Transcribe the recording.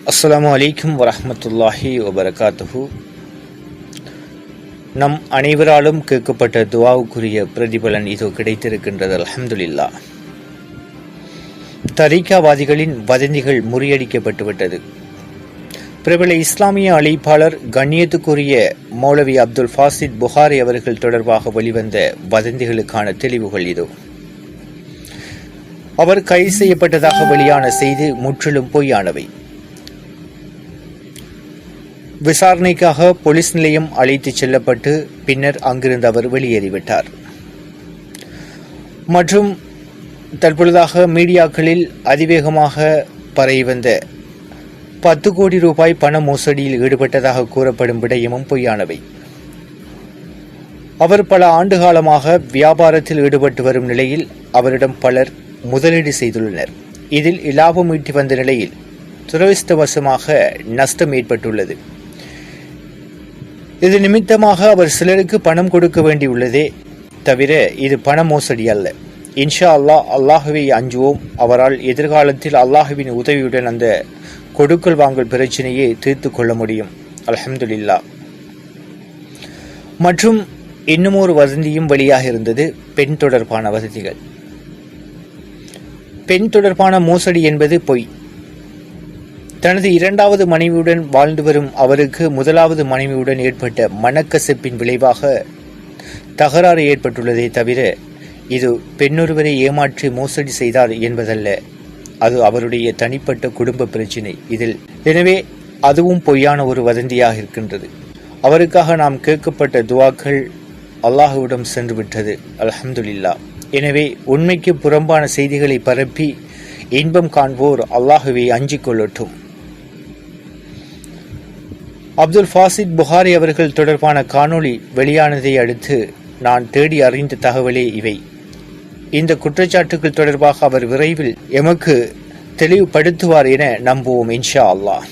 அஸ்ஸலாமு அலைக்கும் வரஹ்மத்துல்லாஹி வபரகாத்துஹு. நம் அனைவராலும் கேட்கப்பட்ட துஆவுக்குரிய பிரதிபலன் இதோ கிடைத்திருக்கின்றது. அல்ஹம்துலில்லாஹ். தரீகாவாதிகளின் வதந்திகள் முறியடிக்கப்பட்டுவிட்டது. பிரபல இஸ்லாமிய அழைப்பாளர் கண்ணியத்துக்குரிய மௌலவி அப்துல் ஃபாசித் புகாரி அவர்கள் தொடர்பாக வெளிவந்த வதந்திகளுக்கான தெளிவுகள் இதோ. அவர் கைது செய்யப்பட்டதாக வெளியான செய்தி முற்றிலும் பொய்யானவை. விசாரணைக்காக போலீஸ் நிலையம் அழைத்துச் செல்லப்பட்டு பின்னர் அங்கிருந்து அவர் வெளியேறிவிட்டார். மற்றும் தற்பொழுதாக மீடியாக்களில் அதிவேகமாக பரவி வந்த 10 கோடி ரூபாய் பண மோசடியில் ஈடுபட்டதாக கூறப்படும் விடயமும் பொய்யானவை. அவர் பல ஆண்டு காலமாக வியாபாரத்தில் ஈடுபட்டு வரும் நிலையில் அவரிடம் பலர் முதலீடு செய்துள்ளனர். இதில் இலாபம் ஈட்டி வந்த நிலையில் துரதிர்ஷ்டவசமாக நஷ்டம் ஏற்பட்டுள்ளது. இது நிமித்தமாக அவர் சிலருக்கு பணம் கொடுக்க வேண்டியுள்ளதே தவிர இது பண மோசடி அல்ல. இன்ஷா அல்லாஹ், அல்லாஹுவை அஞ்சுவோம். அவரால் எதிர்காலத்தில் அல்லாஹுவின் உதவியுடன் அந்த கொடுக்கல் வாங்கல் பிரச்சனையை தீர்த்து கொள்ள முடியும். அல்ஹம்துலில்லாஹ். மற்றும் இன்னும் ஒரு வதந்தியும் வெளியாக இருந்தது. பெண் தொடர்பான வதந்திகள். பெண் தொடர்பான மோசடி என்பது பொய். தனது 2வது மனைவியுடன் வாழ்ந்து வரும் அவருக்கு 1வது மனைவியுடன் ஏற்பட்ட மனக்கசப்பின் விளைவாக தகராறு ஏற்பட்டுள்ளதே தவிர இது பெண்ணொருவரை ஏமாற்றி மோசடி செய்தார் என்பதல்ல. அது அவருடைய தனிப்பட்ட குடும்ப பிரச்சினை. எனவே அதுவும் பொய்யான ஒரு வதந்தியாக இருக்கின்றது. அவருக்காக நாம் கேட்கப்பட்ட துஆக்கள் அல்லாஹுவிடம் சென்று விட்டது. அல்ஹம்துலில்லாஹ். எனவே உண்மைக்கு புறம்பான செய்திகளை பரப்பி இன்பம் காண்போர் அல்லாஹுவை அஞ்சிக் கொள்ளட்டும். அப்துல் ஃபாசித் புகாரி அவர்கள் தொடர்பான காணொளி வெளியானதை அடுத்து நான் தேடி அறிந்த தகவலே இவை. இந்த குற்றச்சாட்டுகள் தொடர்பாக அவர் விரைவில் எமக்கு தெளிவுபடுத்துவார் என நம்புவோம் இன்ஷா அல்லாஹ்.